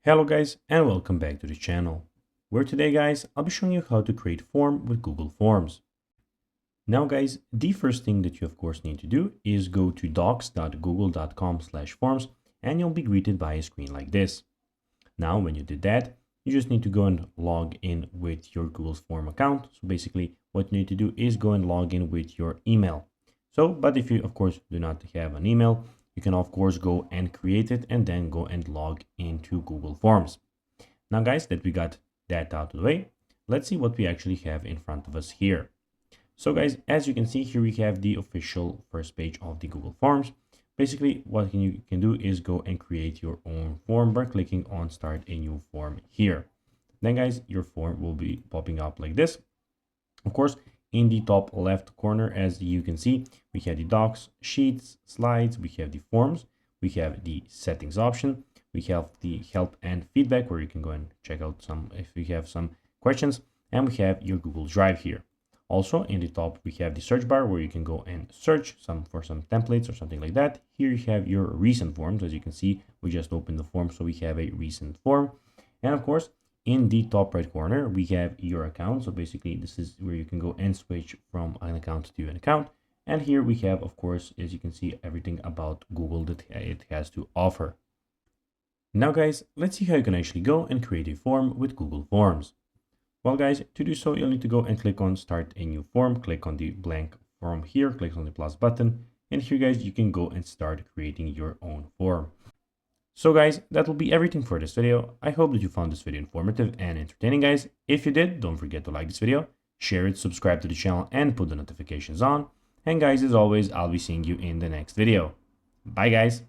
Hello guys and welcome back to the channel, where today guys I'll be showing you how to create form with Google Forms. Now guys, the first thing that you of course need to do is go to docs.google.com/forms and you'll be greeted by a screen like this. Now when you did that, you just need to go and log in with your Google Form account. So basically what you need to do is go and log in with your email. But if you of course do not have an email, you can of course go and create it and then go and log into Google Forms. Now guys, that we got that out of the way, let's see what we actually have in front of us here. So guys, as you can see here, we have the official first page of the Google Forms. Basically, what you can do is go and create your own form by clicking on Start a New Form here. Then guys, your form will be popping up like this. Of course, in the top left corner, as you can see, we have the docs, sheets, slides, we have the forms, we have the settings option, we have the help and feedback where you can go and check out some if you have some questions, and we have your Google Drive here. Also in the top we have the search bar where you can go and search for some templates or something like that. Here you have your recent forms. As you can see, we just opened the form, so we have a recent form. And of course, in the top right corner we have your account. So basically this is where you can go and switch from an account to an account. And here we have, of course, as you can see, everything about Google that it has to offer. Now guys, let's see how you can actually go and create a form with Google Forms. Well guys, to do so, you'll need to go and click on Start a New Form, click on the blank form here, click on the plus button, and here guys, you can go and start creating your own form. So guys, that will be everything for this video. I hope that you found this video informative and entertaining guys. If you did, don't forget to like this video, share it, subscribe to the channel, and put the notifications on. And guys, as always, I'll be seeing you in the next video. Bye guys.